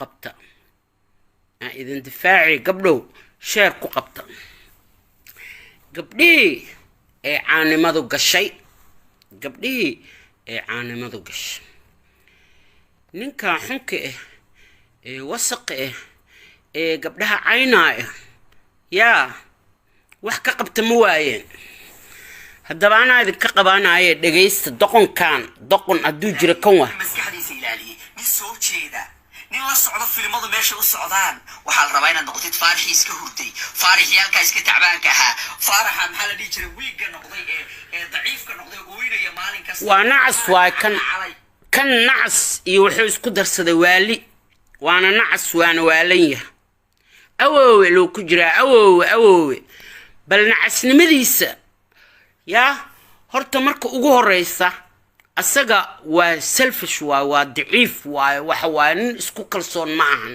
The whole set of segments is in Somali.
قبطة إذا دفاعي قبله شير كو قبطة قبلي عاني ماذو قشي قبلي عاني ماذو قش ننكا حنك وسق قبلها عينا يا وحكا قبط مواين هذا أنا إذا كقبانا هي دقيست دقن أدو جرى كوه مسكحدي سيلالي نسوق شيء ذا نلا صعد في الماضي ماشي والصعدان وحال ربينا نقطة فارح يسكهورتي فارح يالك يسكتعبان كها فارح محل دي جرى ويجا نقطة ضعيف كنقطة قوية يا مالين كسر ونعس كان نعس يوحوس قدر سدوالي وانا نعس وانا واليه أوه لو كجرى أوه بل نعس نمديسة يا هرت مركو ugu horeysa asaga waa selfish waa daciif waa waxaan isku kalsoon ma ahan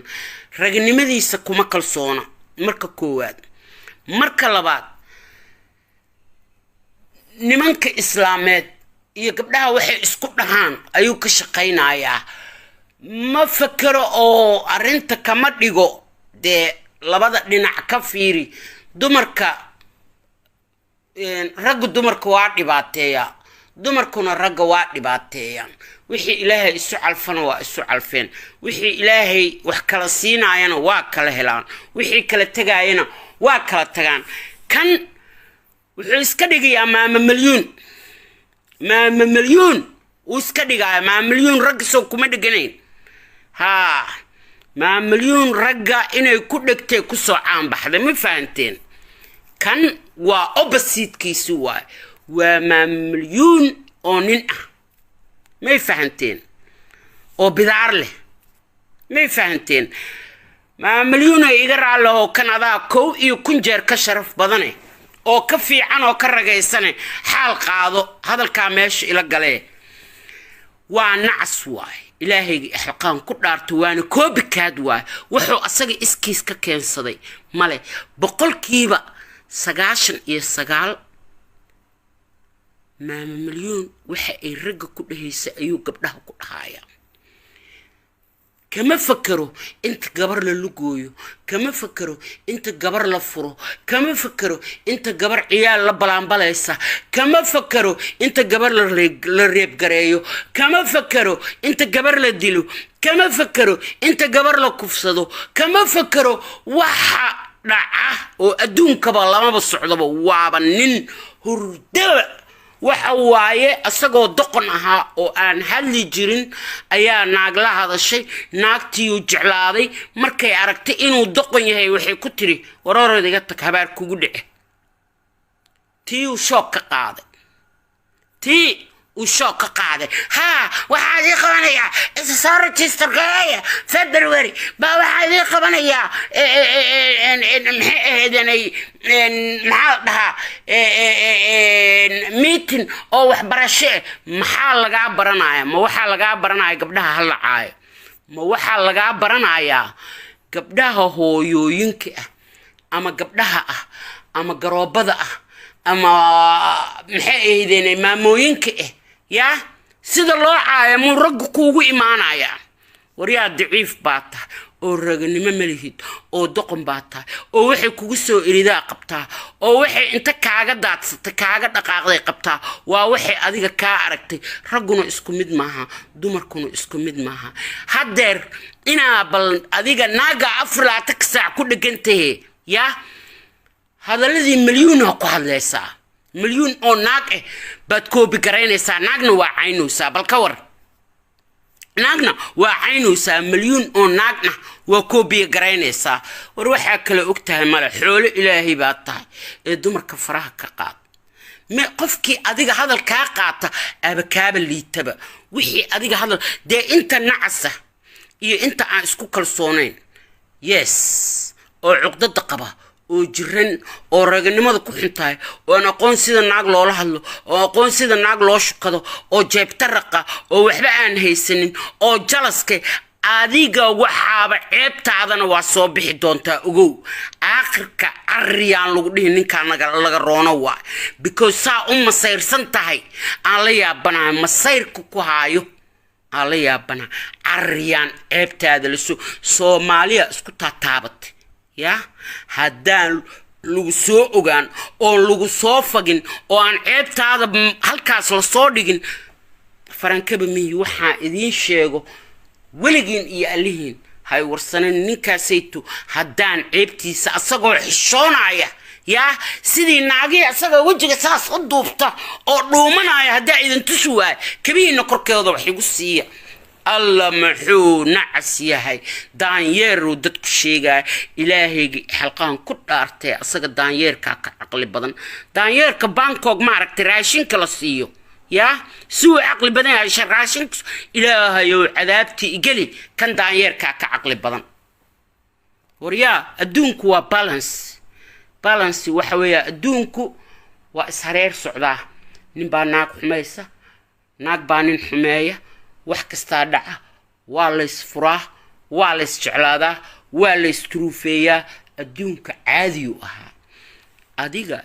ragnimadiisa kuma kalsoona marka koowaad marka labaad nimanka islaameed iyo gabdhaha waxay isku dhahaan ayuu ka shaqeynayaa ma fakaro oo arinta kama dhigo de labada dhinac ka fiiri dumarka rag dumarka waa dhibaateeya dumarkuna rag waa dhibaateeyaan wixii ilaahay isu calfana waa isu calfeen wixii ilaahay wax kala siinaayana waa kala helaan wixii kala tagaayana waa kala tagaan kan wuxuu iska dhigayaa maama milyuun uu iska dhigayaa maama milyuun rag soo kuma dhiganayn ha maama milyuun ragga inay ku dhigtay ku soo caan baxday ma fahanteen kan waa opposite kiisu waa maamulyoon oo nin ah may fahanteen oo bidaar leh may fahanteen maamulyoon ay iga raalo Canada kow iyo kun jeer ka sharaf badan oo ka fiican oo ka ragaysan xaal qaado hadalka meesha ila galay waa nacas waay ilaahay xaqaan ku dhaarto waana koobikaad waay wuxuu asaga iskiis ka keensaday male boqolkiiba 99 maama milyuun waxa ay rag ku dhahaysa ayuu gabdhaha ku dhahaaya kama fakaro inta gabar la lugooyo kama fakaro inta gabar la furo kama fakaro inta gabar ciyaal la balaanbalaysa kama fakaro inta gabar la reeb gareeyo kama fakaro inta gabar la dilo kama fakaro inta gabar la kufsado kama fakaro waxa dhaca oo adduunkaba lamaba socdaba waaba nin hurdaba waxa waaye asagoo doqon ahaa oo aan hadli jirin ayaa naag la hadashay naagtii uu jeclaaday markay aragtay inuu doqon yahay waxay ku tiri wararadiga tag habaar kugu dhici tii uu shoog ka qaaday ها waxaad ii qabanaya isa soo register gareeya February ba waxaad ii qabanaya meeting oo waxbarasho maxaa laga baranaya ma waxa laga baranaya gabdhaha hal caayo ma waxa laga baranaya gabdhaha hooyooyinka ah ama gabdhaha ah ama garoobada ah ama maxay ahaydeen maamooyinka ah يا سيد الله عايم رج كوجو إيمانا يا وريا ضعيف باتا أو رجل مملهيد أو دقن باتا أو وحي كوجسو إريدا قبتا أو وحي أنت كعجدات تكعجد دقاقي قبتا ووحي أديك كعركتي رجنا إسكمد معها دمركنا إسكمد معها هدر إنا بل أديك ناقة أفرع تكسع كل جنته يا هذا الذي مليون أقوال ليس مليون أو ناقة بدكوبي كرينيسا ناقنا وعينوسا بالكور ناقنا وعينوسا مليون أو ناقنا وكوبي كرينيسا وروح أكل أكتها مالا حول إلهي باتها الدمر كفراها كقاط ما قفكي أديك هذا الكاقاطة أبكاب اللي تبا وحي أديك هذا ده أنت نعسة إيه أنت عاسكو كالصونين يس أو عقدة قبا وجرن oo raganimada ku xintay oo aan aqoon sida naag loola hadlo oo aqoon sida naag loo shaqado oo jeebta raqa oo waxba aan haysanin oo jalaska adiga waxaaba ceebtaadana waa soo bixi doontaa ogow aakhirka ariyaan lagu dhihin ninka laga roono waa because saa masayrsan tahay aan la yaabanahay masayrku ku haayo ala yaabana carriyaan ceebtaada laso Soomaaliya isku taataabatay ya haddaan lagu soo ogaan oo lagu soo fagin oo aan ceebtaada halkaas la soo dhigin farankaba miyi waxaa idiin sheego weligiin iyo alihiin hay warsanan ninkaasaytu haddaan ceebtiisa asagoo xishoonaya ya sidii naagii asaga wajiga saas u duubta oo dhuumanaya haddaa idin tusi waay kabiina korkeeda wax igu siiya alla maxuu nacas yahay daanyeeru dadku sheegay ilaahaygi xalqaan ku dhaartay asaga daanyeerka ka aqli badan daanyeerka Bangkok ma aragtay raashinka la siiyo ya suu aqli badan yahay raashin ilaahayo cadaabti igali kan daanyeerka ka aqli badan wariya adduunku waa balance waxa weeye adduunku waa ishareer socdaa nin baa naag xumaysa naag baa nin xumeeya wax kasta dhaca waa la isfuraa waa la isjeclaadaa waa la istruufeeyaa adduunka caadi u ahaa adiga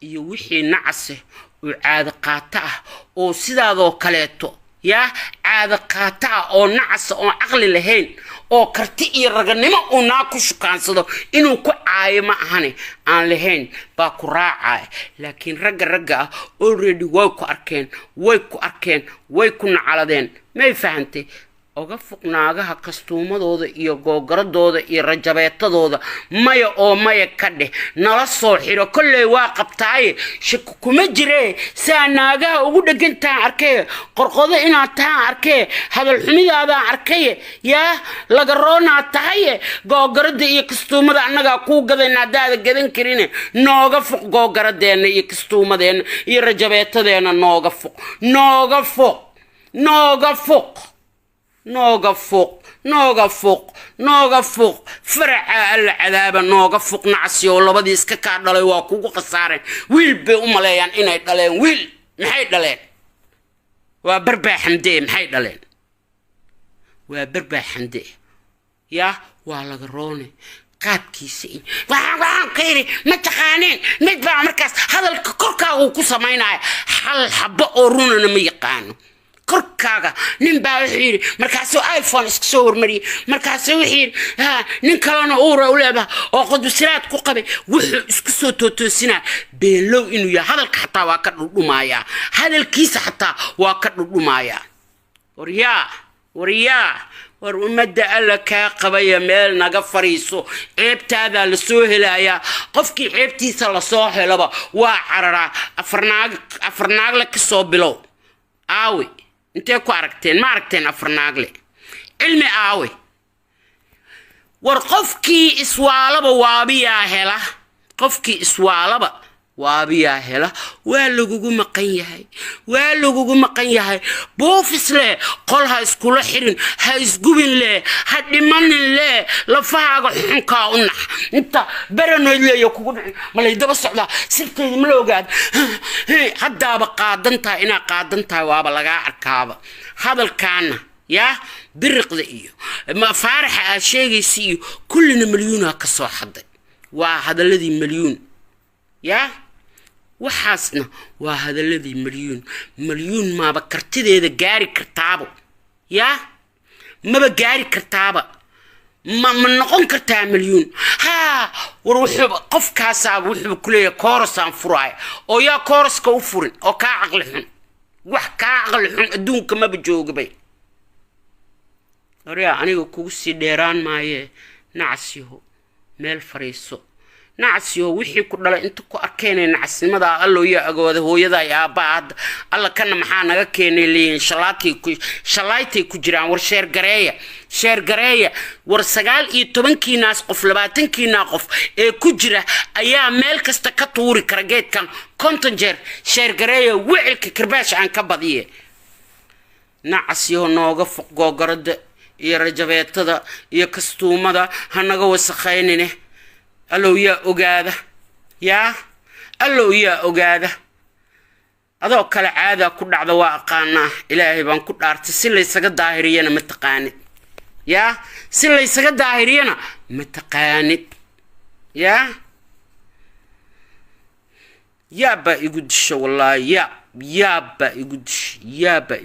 iyo wixii nacase oo caado qaata ah oo sidaadoo kaleeto ya caado qaata ah oo nacase oo aqli lahayn oo karti iyo raganimo uu naag ku shukaansado inuu ku caayo ma ahane aan lahayn baa ku raacay laakiin ragga ah already way ku nacaladeen may fahantay oga fuqnaagaha kastuumadooda iyo googaradooda iyo rajabeetadooda maya oo maya ka dheh nala soo xiro kolley waa qabtaaye shaki kuma jiree saa naagaha ugu dhagantaan arkay qorqodo inaad tahaan arkay hadal xumidaadaan arkay yaa laga roonaa tahay googarada iyo kastuumada annaga ku gadayna hadaada gadan karin nooga fuq googaradeena iyo kastuumadeena iyo rajabeetadeena nooga fuq faraca alla cadaaba nooga fuq nacsi oo labadii iska ka dhalay waa kugu qasaareen wiil bay u maleeyaan inay dhaleen wiil maxay dhaleen waa barbaaxande maxay dhaleen waa barbaaxande ya waa laga roone qaabkiisa waxaan kayri ma taqaaneen mid baa markaas hadalka korkaaga ku sameynaya hal xabo oo runana ma yaqaano korkaaga nin baa wixii markaas iPhone iska soo hormariyay markaas wixii nin kalena uura u leeyahay oo qodbisiraad ku qabay wuxuu isku soo toosina beelow inuu yahay hadalka xataa waa ka dhudhumaya hadalkiisa xataa waa ka dhudhumaya wariyaa war umada alla ka qabaya meel naga fariiso ceebtaada la soo helaya qofkii ceebtiisa la soo helaba waa carara afarnaag la ka soo bilow aawi intee ku aragteen ma aragteen afarnaagle cilmi aawi war qofkii iswaalaba waabiyaa hela qofkii iswaalaba waabiyaa hela waa lagugu maqan yahay boofis leh qol ha iskula xirin ha isgubin leh ha dhimanin leh lafahaaga xunkaa u nax inta baranoyd leeyo kugu dhici malay daba socdaa sirteedii ma la ogaad haddaaba qaadantahay inaa qaadantahay waaba lagaa arkaaba hadalkaana ya biriqda iyo faaraxa aad sheegaysa iyo kullina milyuunaa ka soo xaday waa hadaladii milyuun ya waxaasna waa hadaladii milyuun maaba kartideeda gaari kartaabo ya maba gaari kartaaba ma noqon kartaa milyuun war wuxuu qofkaasaaba wuxuu ku leeyahay koorasaan furaay oo yaa kooraska u furin oo kaa aqli xun wax kaa aqli xun adduunka maba joogabay horiyaa aniga kugu sii dheeraan maaye nacsiho meel fariiso nacsiyo wixii ku dhalay inta ku arkeenay nacsimada allo iyo agooda hooyada ay aabbaad alla kana maxaa naga keenay leeyin shalaatay ku jiraan war sheer gareeya war 19 naas qof 20 naas qof ee ku jira ayaa meel kasta ka tuuri kara geedkan konton jeer sheer gareeya wicilka karbaash aan ka badiye nacsiyo nooga fuq googarada iyo rajabeetada iyo kastuumada hanaga wasakhaynine allo yaa ogaada adoo kala caada ku dhacda waa aqaanaa ilaahay baan ku dhaartay si laysaga daahiriyana ma taqaanid si laysaga daahiriyana ma taqaanid yaaba igu disho wallaahi yaaba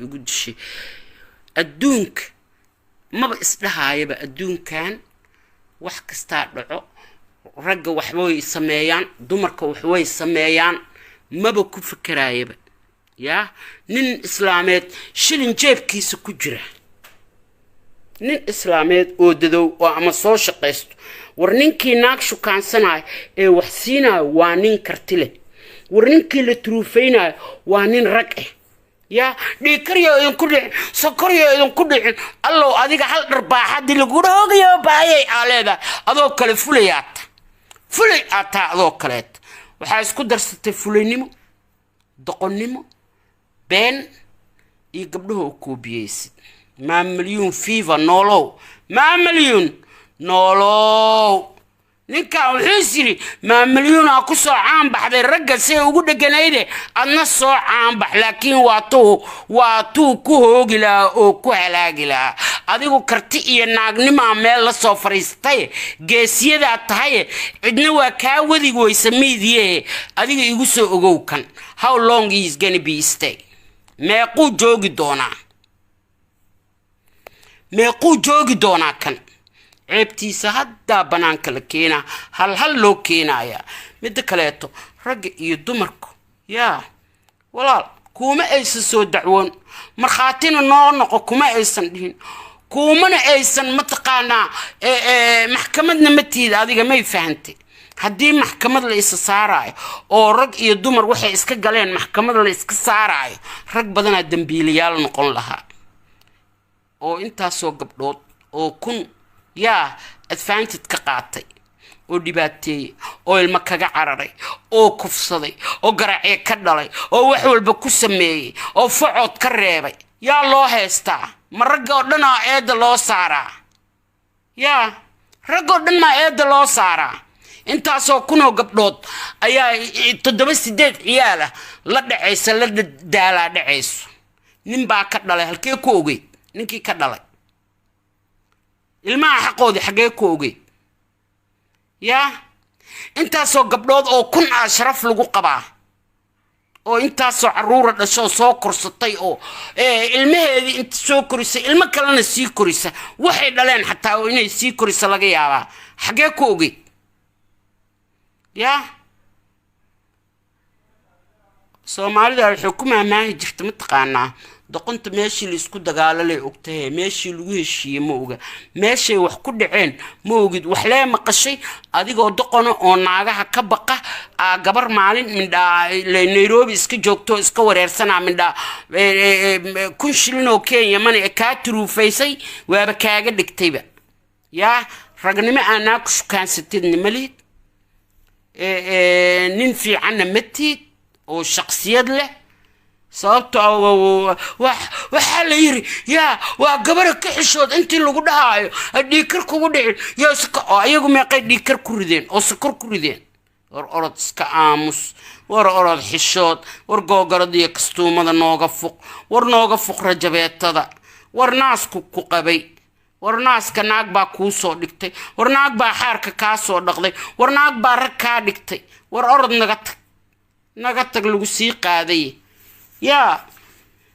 igu dishay adduunka maba isdhahaayaba adduunkan wax kastaa dhaco ragga waxbay sameeyaan dumarka waxbay sameeyaan maba ku fikiraayaba yaa nin islaameed shilin jeebkiisa ku jira nin islaameed oo dadow oo ama soo shaqaysto war ninkii naag shukaansanaay ee wax siinaay waa nin karti leh war ninkii la turuufaynaay waa nin rag ah yaa dhiikaryo idinku dhicin sokoryo idinku dhicin allow adiga hal dharbaaxadii lagu dhoogayo baayay aaleedahay adoo kale fulay aataa adoo kaleed waxaa isku darsatay fulaynimo doqonnimo been iyo gabdhaha oo koobiyeysid maa milyuun fiiva noolow maa milyuun noolow ninkan wuxuu yiri maa milyuun aa ku soo caan baxday ragga say ugu dhaganayde adna soo caan bax laakiin waa tuu ku hoogi lahaa oo ku halaagi lahaa adigu karti iyo naagnima meel la soo fariistay geesiyadaa tahay cidna waa kaa wadi weysa miidiye adiga igu soo ogow kan how long is gonna be stay meequu joogi doonaa kan ceebtiisa haddaa banaanka la keenaa hal loo keenayaa midda kaleeto ragga iyo dumarku yaa walaal kuma aysan soo dacwoon markhaatina noo noqo kuma aysan dhihin kumana aysan mataqaanaa maxkamadna matiida adiga may fahantay haddii maxkamad la isa saaraayo oo rag iyo dumar waxay iska galeen maxkamad la iska saaraayo rag badanaa dambiilayaal noqon lahaa oo intaasoo gabdhood oo kun yaa advantage ka qaatay oo dhibaateeyay oo ilma kaga cararay oo kufsaday oo garacee ka dhalay oo wax walba ku sameeyay oo facod ka reebay yaa loo haystaa ma ragga oo dhan eeda loo saaraa yaa ragga oo dhan eeda loo saaraa intaasoo kunoo gabdhood ayaa 7-8 ciyaal ah la dhacaysa la daalaa dhacayso nin baa ka dhalay halkee ku ogeyd ninkii ka dhalay ilmaha xaqoodii xagee ku ogeyd yaa intaasoo gabdhood oo kun sharaf lagu qabaa oo intaasoo caruura dhasho soo korsatay oo ilmaheedii inta soo korisay ilmo kalena sii korisa waxay dhaleen xataa oo inay sii korisa laga yaabaa xagee ku ogeyd yaa soomaalida waxay ku maamaahi jirta mataqaanaa doqonta meeshii la isku dagaalalay ogtahay meeshii lagu heshiiyey ma oga meeshay wax ku dhaceen ma ogid wax lee maqashay adigoo doqona oo naagaha ka baqa gabar maalin mindhaa Nairobi iska joogto iska wareersanaa mindhaa 1,000 shilin oo Kenya money ka turuufaysay waaba kaaga dhigtayba yaa ragnimo aanaa ku shukaansatidna malid nin fiicanna matid oo shakhsiyad leh sababtoo waxa la yiri yaa waa gabar ka xishood intii lagu dhahaayo dhiikar kugu dhicin yaa ayagu meeqay dhiikar ku rideen oo sokor ku rideen war orod iska aamus war orod xishood war googaradiyo kastuumada nooga fuq rajabeetada war naasku ku qabay war naaska naag baa kuu soo dhigtay war naag baa xaarka kaa soo dhaqday war naag baa rag kaa dhigtay war orod naga tag lagu sii qaaday yaa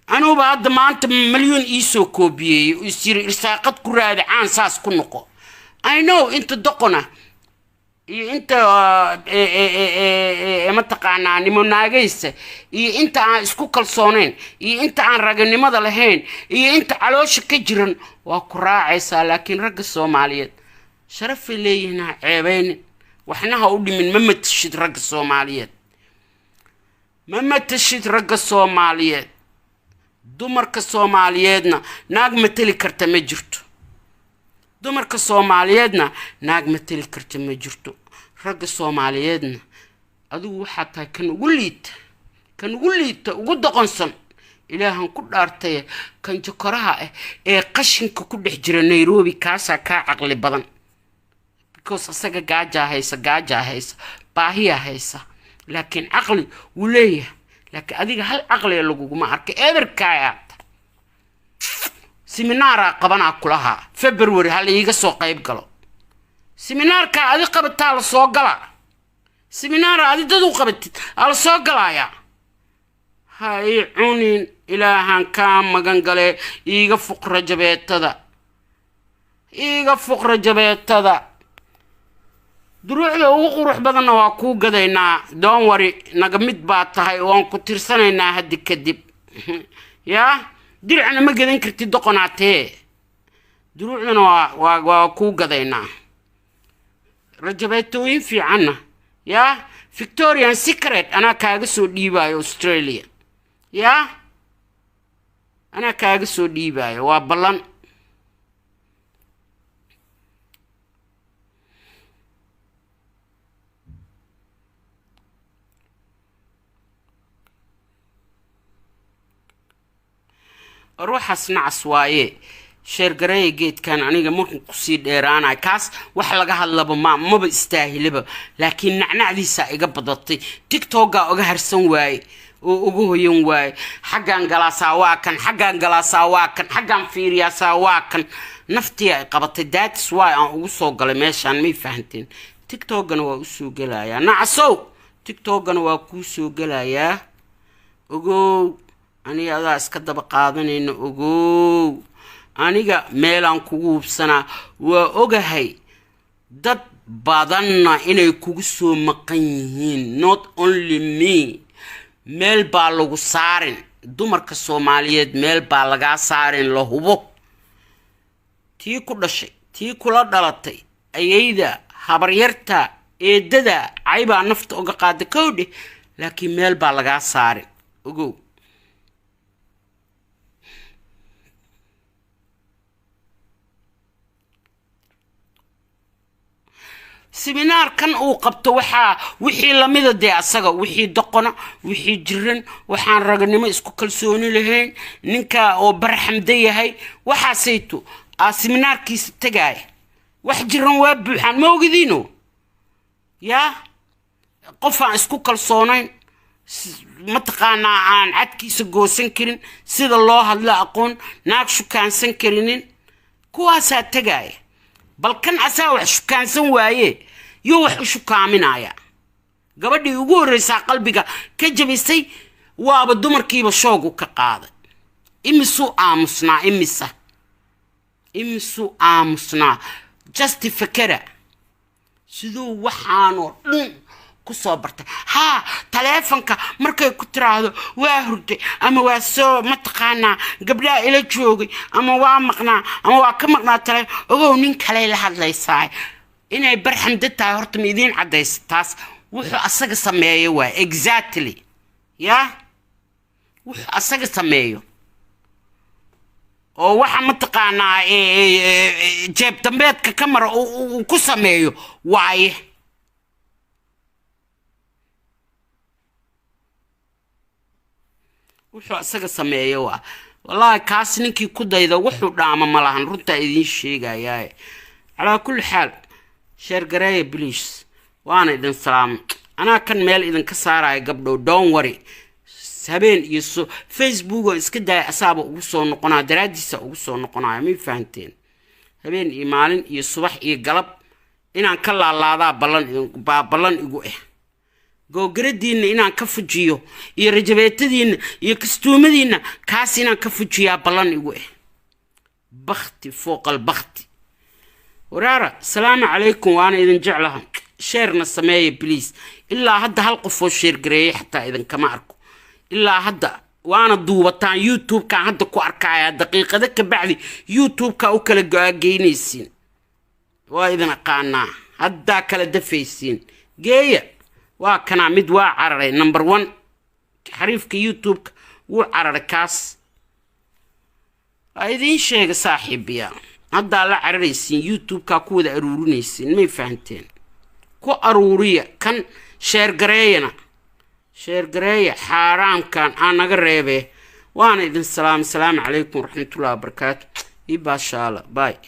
anuba hadda maanta milyuun iisoo koobiyey isir irsaaqad ku raadi caan saas ku noqo I know inta doqona iyo inta mataqaanaa nimo naagaysa iyo inta aan isku kalsoonayn iyo inta aan raganimada lahayn iyo inta caloosha ka jiran waa ku raacaysaa laakiin ragga Soomaaliyeed sharafay leeyihiin ceebayn waxna ha u dhimin ma matashid ragga Soomaaliyeed ragga Soomaaliyeed dumarka Soomaaliyeedna naag matali karta ma jirto dumarka Soomaaliyeedna naag matali karta ma jirto ragga Soomaaliyeedna adigu waxa tahay kan ugu liita ugu doqonsan ilaahan ku dhaartay kan jokoraha ee qashinka ku dhex jira Nairobi kaasa ka aqli badan because asaga gaaja haysa baahiya haysa laakiin aqli wuleeyahay laakiin adiga hal aqli laguma arkay eberkaaya seminaara qabana kulaha February hal iiga soo qayb galo seminaarka adi qabataa la soo gala seminaara adi dad u qabatid ala soo galaya hay cunin ilaahan kaa magan gale iiga fuqra jabeetada duruucda ugu qurux badanna waa kuu gadaynaa don't worry naga mid baa tahay waan ku tirsanaynaa haddi kadib yaa dircana ma gadan kartid doqonaatee duruucdana waa kuu gadaynaa rajabeetooyin fiicanna yaa Victorian Secret anaa kaaga soo dhiibaayo Australia yaa anaa kaaga soo dhiibaayo waa ballan ruuxaas nacas waaye sheergareey geedkan aniga markuu ku sii dheeraanay kaas wax laga hadlaba maba istaahilaba laakiin nacnacdiisa iga badatay TikTok-ga uga harsan waaye oo ugu hoyan waaye xaggan galaasaa waa kan xaggan fiiriyaasaa waa kan naftii ay qabatay that's why aan ugu soo galay meeshaan may fahanteen TikTok-gana waa u soo gelayaa nacasow TikTok-gana waa kuu soo gelayaa ogow aniga adaa iska daba qaadanayna ogow aniga meelaan kugu hubsanaa waa ogahay dad badanna inay kugu soo maqan yihiin not only me meel baa lagu saarin dumarka Soomaaliyeed meel baa laga saarin la hubo tii ku dhashay tii kula dhalatay ayayda habaryarta eedada ayba nafta uga qaada kowdhe laakiin meel baa laga saarin ogow seminar kan uu qabto wixii lamida de asaga wixii doqona wixii jiran waxaan ragnimo isku kalsooni lahayn ninka oo barxamda yahay waxa sayto seminarkiisa tagay wax jiran waa buuxan ma ogidino ya qof aan isku kalsoonayn ma taqaanaa aan cadkiisa goosan karin sida loo hadlo aqoon naag shukaansan karinin kuwaasaa tagay balkan asaa wax shukaansan waaye yoo wax u shukaaminaya gabadhii ugu horeysa qalbiga ka jabisay waaba dumarkiiba shoogu ka qaaday imisu aamusnaa justifakara sidoo waxaanoo dhan ku soo bartay taleefanka markay ku tiraahdo waa hurday ama waa soo mataqaanaa gabdhaha ila joogay ama waa maqnaa ama waa ka maqnaa tale ogow nin kale la hadlaysaa inay barxamda tahay horta ma idiin cadaysa taas wuxuu asaga sameeyo waa exactly ya wuxuu asaga sameeyo oo waxa mataqaanaa jeeb dambeedka kamera uu ku sameeyo waaye wuxuu asaga sameeyo waa wallahi kaas ninkii ku dayda wuxuu dhaama malahan runta idin sheegayaa ala kulli xaal sheer gareey please waana idin salaam ana kan meel idin ka saaraay gabdho don't worry habeen iyo Facebook oo iska daay asaaba ugu soo noqonaa daraadiisa ugu soo noqonaa ma fahanteen habeen iyo maalin iyo subax iyo galab inaan ka laalaadaa ballan igu googaradiina inaan ka fujiyo iyo rajabeetadiina iyo kastuumadiina kaas inaan ka fujiyaa ballan igu bakhti fooq albakhti waraara salaamu calaykum waana idin jeclahay sheerna sameeye please ilaa hadda hal qof oo sheer gareeyay xataa idin kama arko ilaa hadda waana duubataan YouTube-ka hadda ku arkaya daqiiqada ka bacdi YouTube-ka u kala go'aageynaysiin waa idin aqaanaa hadda kala dafaysiin geeya waa kana mid waa cararay number 1 xariifka YouTube-ka wuu cararay kaas idin sheega saaxiibiya hadda la cararaysiin YouTube-ka ku wada aruurinaysiin may fahanteen ku aruuriya kan sheer gareeyana sheer gareeya xaraamkan aan naga reebay waana idin salaam calaykum waraxmatullaahi wabarakaatuh ibaa shaala bye